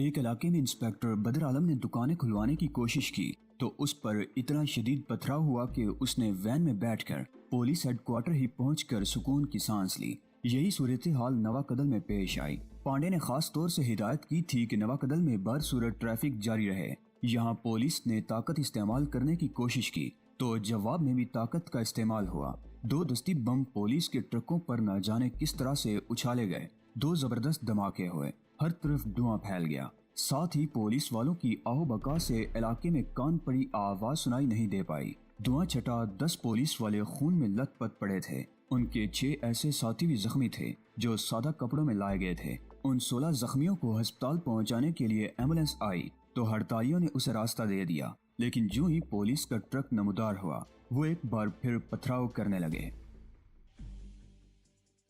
ایک علاقے میں انسپیکٹر بدر عالم نے دکانیں کھلوانے کی کوشش کی تو اس پر اتنا شدید پتھراؤ ہوا کہ اس نے وین میں بیٹھ کر پولیس ہیڈ کوارٹر ہی پہنچ کر سکون کی سانس لی۔ یہی صورتحال نواکدل میں پیش آئی۔ پانڈے نے خاص طور سے ہدایت کی تھی کہ نواکدل میں برصورت ٹریفک جاری رہے۔ یہاں پولیس نے طاقت استعمال کرنے کی کوشش کی تو جواب میں بھی طاقت کا استعمال ہوا۔ 2 دستی بم پولیس کے ٹرکوں پر نہ جانے کس طرح سے اچھالے گئے۔ 2 زبردست دھماکے ہوئے، ہر طرف دھواں پھیل گیا۔ ساتھ ہی پولیس والوں کی آہو بکا سے علاقے میں کان پڑی آواز سنائی نہیں دے پائی۔ دھواں چھٹا 10 پولیس والے خون میں لت پت پڑے تھے۔ ان کے 6 ایسے ساتھی بھی زخمی تھے جو سادہ کپڑوں میں لائے گئے تھے۔ ان 16 زخمیوں کو ہسپتال پہنچانے کے لیے ایمبولینس آئی تو ہڑتالیوں نے اسے راستہ دے دیا، لیکن جو ہی پولیس کا ٹرک نمودار ہوا وہ ایک بار پھر پتھراؤ کرنے لگے۔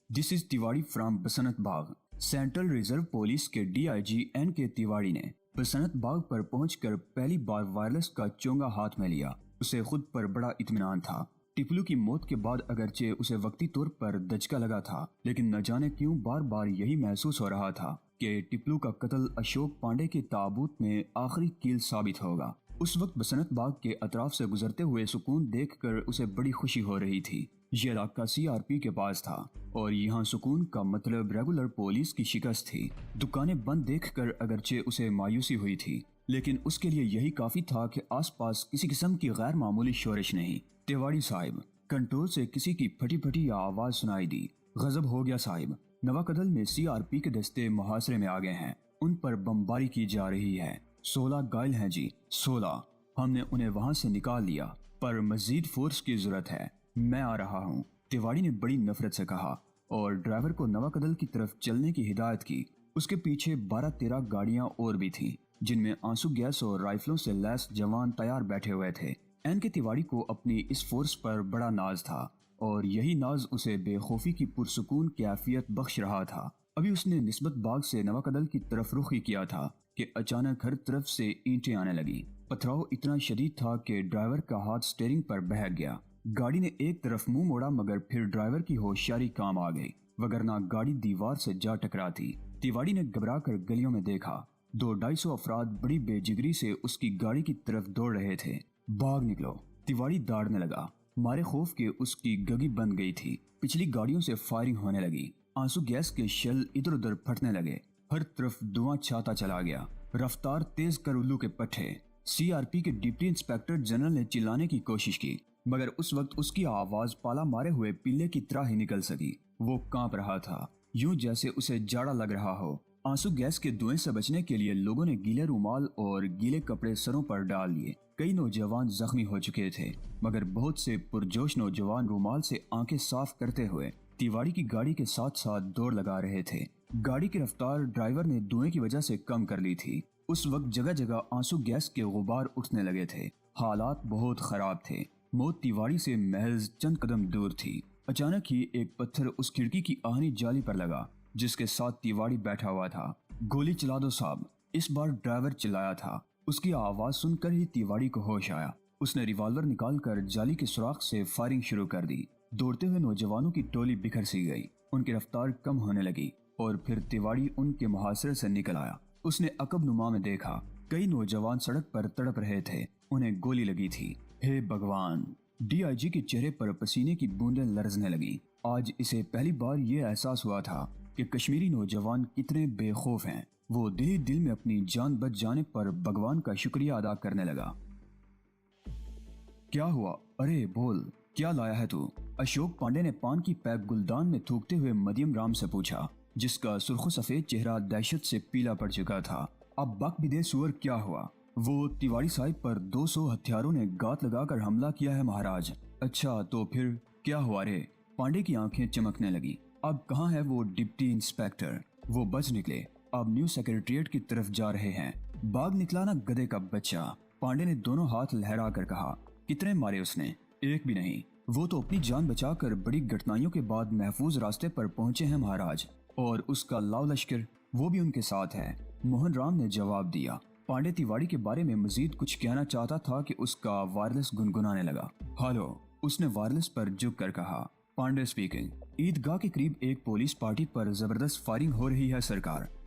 دس از تیواڑی from Basant Bagh. Central reserve police کے ڈی آئی جی این کے تیواڑی نے بسنت باغ پر پہنچ کر پہلی بار وائرلیس کا چونگا ہاتھ میں لیا۔ اسے خود پر بڑا اطمینان تھا۔ ٹپلو کی موت کے بعد اگرچہ اسے وقتی طور پر دھچکا لگا تھا، لیکن نہ جانے کیوں بار بار یہی محسوس ہو رہا تھا کہ ٹپلو کا قتل اشوک پانڈے کے تابوت میں آخری کیل ثابت ہوگا۔ اس وقت بسنت باغ کے اطراف سے گزرتے ہوئے سکون دیکھ کر اسے بڑی خوشی ہو رہی تھی۔ یہ علاقہ سی آر پی کے پاس تھا اور یہاں سکون کا مطلب ریگولر پولیس کی شکست تھی۔ دکانیں بند دیکھ کر اگرچہ اسے مایوسی ہوئی تھی، لیکن اس کے لیے یہی کافی تھا کہ آس پاس کسی قسم کی غیر معمولی شورش نہیں۔ تیواڑی صاحب، کنٹرول سے کسی کی پھٹی پھٹی آواز سنائی دی۔ غضب ہو گیا صاحب، نواکدل میں سی آر پی کے دستے محاصرے میں آگئے ہیں، ان پر بمباری کی جا رہی ہے۔ 16 گائل ہیں جی، 16۔ ہم نے انہیں وہاں سے نکال لیا، پر مزید فورس کی ضرورت ہے۔ میں آ رہا ہوں، تیواڑی نے بڑی نفرت سے کہا اور ڈرائیور کو نواکدل کی طرف چلنے کی ہدایت کی۔ اس کے پیچھے 12-13 گاڑیاں اور بھی تھیں جن میں آنسو گیس اور رائفلوں سے لیس جوان تیار بیٹھے ہوئے تھے۔ این کے تیواڑی کو اپنی اس فورس پر بڑا ناز تھا اور یہی ناز اسے بے خوفی کی پرسکون کیفیت بخش رہا تھا۔ ابھی اس نے نسبت باغ سے نواکدل کی طرف رخ ہی کیا تھا کہ اچانک ہر طرف سے اینٹیں آنے لگی۔ پتھراؤ اتنا شدید تھا کہ ڈرائیور کا ہاتھ سٹیئرنگ پر بہک گیا۔ گاڑی نے ایک طرف منہ موڑا مگر پھر ڈرائیور کی ہوشیاری کام آ گئی، وگرنہ گاڑی دیوار سے جا ٹکراتی۔ تیواڑی نے گھبرا کر گلیوں میں دیکھا، 200-250 افراد بڑی بے جگری سے اس کی گاڑی کی طرف دوڑ رہے تھے۔ بھاگ نکلو، تیواڑی داڑنے لگا۔ مارے خوف کے اس کی گگی بند گئی تھی۔ پچھلی گاڑیوں سے فائرنگ ہونے لگی، آنسو گیس کے شل ادھر ادھر پھٹنے لگے، ہر طرف دھواں چھاتا چلا گیا۔ رفتار تیز کر الو کے پٹھے۔ سی آر پی کے ڈپٹی انسپیکٹر جنرل نے چلانے کی کوشش کی مگر اس وقت اس کی آواز پالا مارے ہوئے پلے کی طرح ہی نکل سکی۔ وہ کانپ رہا تھا، یوں جیسے اسے جاڑا لگ رہا ہو۔ آنسو گیس کے دھوئیں سے بچنے کے لیے لوگوں نے گیلے رومال اور گیلے کپڑے سروں پر ڈال لیے۔ کئی نوجوان زخمی ہو چکے تھے مگر بہت سے پرجوش نوجوان رومال سے آنکھیں صاف کرتے ہوئے تیواڑی کی گاڑی کے ساتھ ساتھ دوڑ لگا رہے تھے۔ گاڑی کی رفتار ڈرائیور نے دھوئیں کی وجہ سے کم کر لی تھی۔ اس وقت جگہ جگہ آنسو گیس کے غبار اٹھنے لگے تھے۔ حالات بہت خراب تھے۔ موت تیواڑی سے محض چند قدم دور تھی۔ اچانک ہی ایک پتھر اس کھڑکی کی آہنی جالی پر لگا جس کے ساتھ تیواڑی بیٹھا ہوا تھا۔ گولی چلا دو صاحب، اس بار ڈرائیور چلایا تھا۔ اس کی آواز سن کر ہی تیواڑی کو ہوش آیا۔ اس نے ریوالور نکال کر جالی کے سوراخ سے فائرنگ شروع کر دی۔ دوڑتے ہوئے نوجوانوں کی ٹولی بکھر سی گئی، ان کی رفتار کم ہونے لگی اور پھر تیواڑی ان کے محاصرے سے نکل آیا۔ اس نے عقب نما میں دیکھا، کئی نوجوان سڑک پر تڑپ رہے تھے، انہیں گولی لگی تھی۔ ہے بھگوان! ڈی آئی جی کے چہرے پر پسینے کی بوندیں لرزنے لگیں۔ آج اسے پہلی بار یہ احساس ہوا تھا کہ کشمیری نوجوان کتنے بے خوف ہیں۔ وہ دل میں اپنی جان بچ جانے پر بھگوان کا شکریہ ادا کرنے لگا۔ کیا ہوا؟ ارے بول، کیا لایا ہے تو؟ اشوک پانڈے نے پان کی پیک گلدان میں تھوکتے ہوئے مدیم رام سے پوچھا، جس کا سرخ و سفید چہرہ دہشت سے پیلا پڑ چکا تھا۔ اب بک بھی دے سور، کیا ہوا؟ وہ تیواڑی صاحب پر 200 ہتھیاروں نے گات لگا کر حملہ کیا ہے مہاراج۔ اچھا تو پھر کیا ہوا رے؟ پانڈے کی آنکھیں چمکنے لگی۔ اب کہاں ہے وہ ڈپٹی انسپیکٹر؟ وہ بچ نکلے، اب نیو سیکریٹریٹ کی طرف جا رہے ہیں۔ باغ نکلا نا گدے کا بچہ، پانڈے نے دونوں ہاتھ لہرا کر کہا۔ کتنے مارے اس نے؟ ایک بھی نہیں، وہ تو اپنی جان بچا کر بڑی گھٹنائیوں کے بعد محفوظ راستے پر پہنچے ہیں مہاراج، اور اس کا لاؤ لشکر وہ بھی ان کے ساتھ ہے، موہن رام نے جواب دیا۔ پانڈے تیواڑی کے بارے میں مزید کچھ کہنا چاہتا تھا کہ اس کا وائرلیس گنگنانے لگا۔ ہالو، اس نے وائرلیس پر جھک کر کہا۔ پانڈے سپیکنگ۔ عیدگاہ کے قریب ایک پولیس پارٹی پر زبردست فائرنگ ہو رہی ہے سرکار،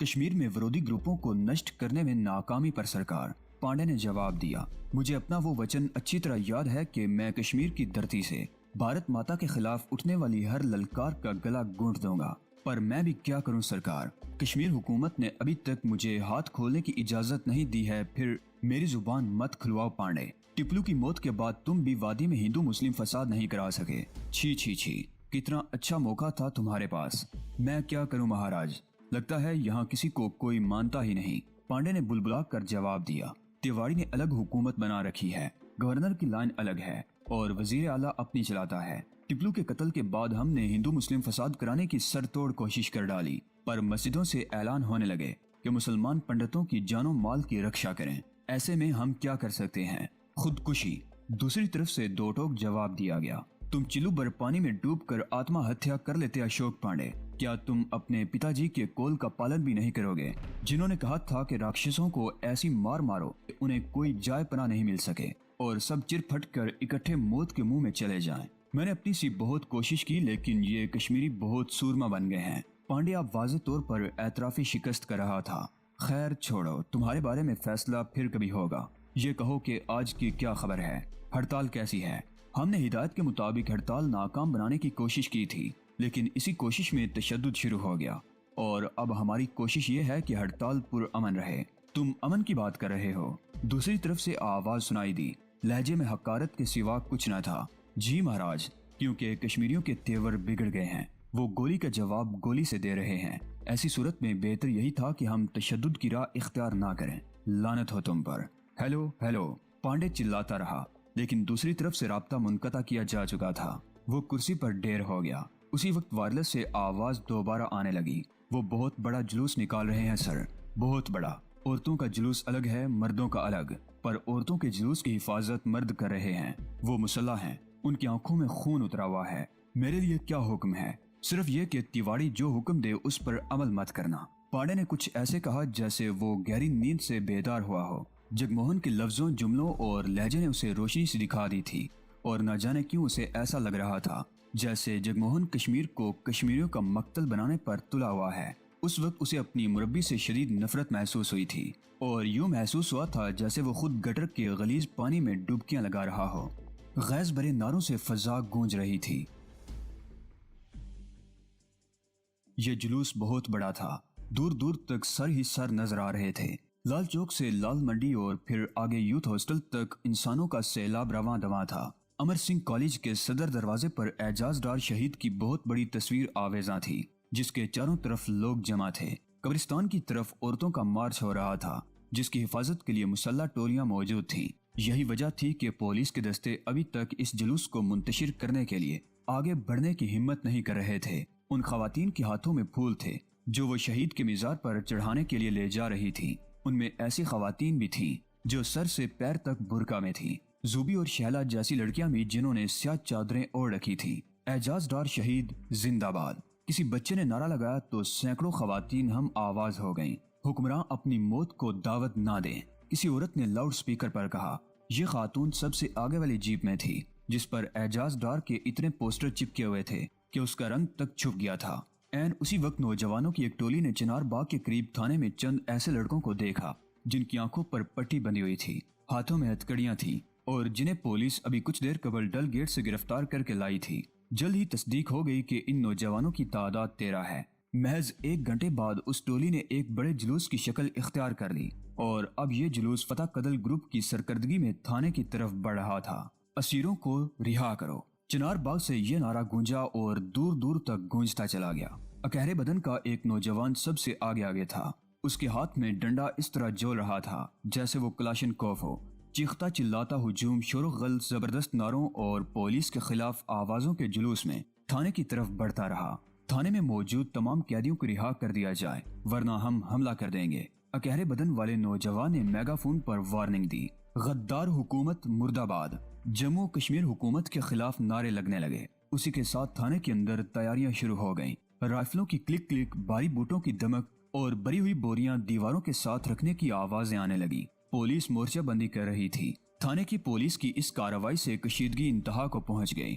کشمیر میں ورودی گروپوں کو نشٹ کرنے میں ناکامی پر سرکار۔ پانڈے نے جواب دیا، مجھے اپنا وہ وچن اچھی طرح یاد ہے کہ میں کشمیر کی دھرتی سے بھارت ماتا کے خلاف اٹھنے والی ہر للکار کا گلا گھونٹ دوں گا، پر میں بھی کیا کروں سرکار، کشمیر حکومت نے ابھی تک مجھے ہاتھ کھولنے کی اجازت نہیں دی ہے، پھر میری زبان مت کھلواؤ پانڈے۔ ٹپلو کی موت کے بعد تم بھی وادی میں ہندو مسلم فساد نہیں کرا سکے، چھی چھی چھی، کتنا اچھا موقع تھا تمہارے پاس۔ میں کیا کروں مہاراج، لگتا ہے یہاں کسی کو کوئی مانتا ہی نہیں، پانڈے نے بلبلا کر جواب دیا۔ تیواڑی نے الگ حکومت بنا رکھی ہے، گورنر کی لائن الگ ہے اور وزیر اعلیٰ اپنی چلاتا ہے۔ ٹپلو کے قتل کے بعد ہم نے ہندو مسلم فساد کرانے کی سر توڑ کوشش کر ڈالی، پر مسجدوں سے اعلان ہونے لگے کہ مسلمان پنڈتوں کی جان و مال کی رکشا کریں، ایسے میں ہم کیا کر سکتے ہیں، خودکشی۔ دوسری طرف سے دو ٹوک جواب دیا گیا، تم چلو بھر پانی میں ڈوب کر آتما ہتیا کر لیتے اشوک پانڈے، کیا تم اپنے پتا جی کے قول کا پالن بھی نہیں کرو گے، جنہوں نے کہا تھا کہ راکشسوں کو ایسی مار مارو کہ انہیں کوئی جائے پناہ نہیں مل سکے اور سب چر پھٹ کر اکٹھے موت کے منہ میں چلے جائیں۔ میں نے اپنی سی بہت کوشش کی لیکن یہ کشمیری بہت سورما بن گئے ہیں۔ پانڈے اب واضح طور پر اعترافی شکست کر رہا تھا۔ خیر چھوڑو، تمہارے بارے میں فیصلہ پھر کبھی ہوگا، یہ کہو کہ آج کی کیا خبر ہے، ہڑتال کیسی ہے؟ ہم نے ہدایت کے مطابق ہڑتال ناکام بنانے کی کوشش کی تھی، لیکن اسی کوشش میں تشدد شروع ہو گیا اور اب ہماری کوشش یہ ہے کہ ہڑتال پر امن رہے۔ تم امن کی بات کر رہے ہو؟ دوسری طرف سے آواز سنائی دی، لہجے میں حقارت کے سوا کچھ نہ تھا۔ جی مہاراج، کیونکہ کشمیریوں کے تیور بگڑ گئے ہیں، وہ گولی کا جواب گولی سے دے رہے ہیں، ایسی صورت میں بہتر یہی تھا کہ ہم تشدد کی راہ اختیار نہ کریں، لعنت ہو تم پر۔ ہیلو ہیلو، پانڈے چلاتا رہا، لیکن دوسری طرف سے رابطہ منقطع کیا جا چکا تھا۔ وہ کرسی پر ڈیر ہو گیا۔ اسی وقت وائرلیس سے آواز دوبارہ آنے لگی، وہ بہت بڑا جلوس نکال رہے ہیں سر، بہت بڑا، عورتوں کا جلوس الگ ہے، مردوں کا الگ، پر عورتوں کے جلوس کی حفاظت مرد کر رہے ہیں، وہ مسلح ہیں، ان کی آنکھوں میں خون اترا ہوا ہے۔ میرے لیے کیا حکم ہے؟ صرف یہ کہ تیواڑی جو حکم دے اس پر عمل مت کرنا۔ پانڈے نے کچھ ایسے کہا جیسے وہ گہری نیند سے بیدار ہوا ہو۔ جگموہن کے لفظوں، جملوں اور لہجے نے اسے روشنی سے دکھا دی تھی اور نہ جانے کیوں اسے ایسا لگ رہا تھا جیسے جگموہن کشمیر کو کشمیریوں کا مقتل بنانے پر تلا ہوا ہے۔ اس وقت اسے اپنی مربی سے شدید نفرت محسوس ہوئی تھی اور یوں محسوس ہوا تھا جیسے وہ خود گٹر کے غلیظ پانی میں ڈبکیاں لگا رہا ہو۔ غیظ بھرے نعروں سے فضا گونج رہی تھی۔ یہ جلوس بہت بڑا تھا، دور دور تک سر ہی سر نظر آ رہے تھے۔ لال چوک سے لال منڈی اور پھر آگے یوتھ ہاسٹل تک انسانوں کا سیلاب رواں دواں تھا۔ امر سنگھ کالج کے صدر دروازے پر اعجاز ڈار شہید کی بہت بڑی تصویر آویزاں تھی، جس کے چاروں طرف لوگ جمع تھے۔ قبرستان کی طرف عورتوں کا مارچ ہو رہا تھا، جس کی حفاظت کے لیے مسلح ٹولیاں موجود تھیں۔ یہی وجہ تھی کہ پولیس کے دستے ابھی تک اس جلوس کو منتشر کرنے کے لیے آگے بڑھنے کی ہمت نہیں کر رہے تھے۔ ان خواتین کے ہاتھوں میں پھول تھے جو وہ شہید کے مزار پر چڑھانے کے لیے لے جا رہی تھی۔ ان میں ایسی خواتین بھی تھیں جو سر سے پیر تک برقع میں تھیں، زوبی اور شہلا جیسی لڑکیاں بھی جنہوں نے سیاہ چادریں اوڑھ رکھی تھیں۔ اعجاز ڈار شہید زندہ باد، کسی بچے نے نعرہ لگایا تو سینکڑوں خواتین ہم آواز ہو گئیں، حکمراں اپنی موت کو دعوت نہ دیں۔ کسی عورت نے لاؤڈ سپیکر پر کہا۔ یہ خاتون سب سے آگے والی جیپ میں تھی جس پر اعجاز ڈار کے اتنے پوسٹر چپکے ہوئے تھے کہ اس کا رنگ تک چھپ گیا تھا۔ این اسی وقت نوجوانوں کی ایک ٹولی نے چنار باغ کے قریب تھانے میں چند ایسے لڑکوں کو دیکھا جن کی آنکھوں پر پٹی بندھی ہوئی تھی، ہاتھوں میں ہتکڑیاں تھیں اور جنہیں پولیس ابھی کچھ دیر قبل ڈل گیٹ سے گرفتار کر کے لائی تھی۔ جلد ہی تصدیق ہو گئی کہ ان نوجوانوں کی تعداد 13 ہے۔ محض 1 گھنٹے بعد اس ٹولی نے ایک بڑے جلوس کی شکل اختیار کر لی اور اب یہ جلوس فتح قدل گروپ کی سرکردگی میں تھانے کی طرف بڑھ رہا تھا۔ اسیروں کو رہا کرو، چنار باغ سے یہ نعرہ گونجا اور دور دور تک گونجتا چلا گیا۔ اکہرے بدن کا ایک نوجوان سب سے آگے تھا، اس کے ہاتھ میں ڈنڈا اس طرح جول رہا تھا جیسے وہ کلاشن کوف ہو۔ چیختا چلاتا ہجوم، شور و غل، زبردست نعروں اور پولیس کے خلاف آوازوں کے جلوس میں تھانے کی طرف بڑھتا رہا۔ تھانے میں موجود تمام قیدیوں کو رہا کر دیا جائے ورنہ ہم حملہ کر دیں گے، اکہرے بدن والے نوجوان نے میگا فون پر وارننگ دی۔ غدار حکومت مرد آباد، جموں کشمیر حکومت کے خلاف نعرے لگنے لگے۔ اسی کے ساتھ تھانے کے اندر تیاریاں شروع ہو گئیں۔ رائفلوں کی کلک کلک، بھاری بوٹوں کی دمک اور بری ہوئی بوریاں دیواروں کے ساتھ رکھنے کی آوازیں آنے لگی۔ پولیس مورچہ بندی کر رہی تھی۔ تھانے کی پولیس کی اس کارروائی سے کشیدگی انتہا کو پہنچ گئی۔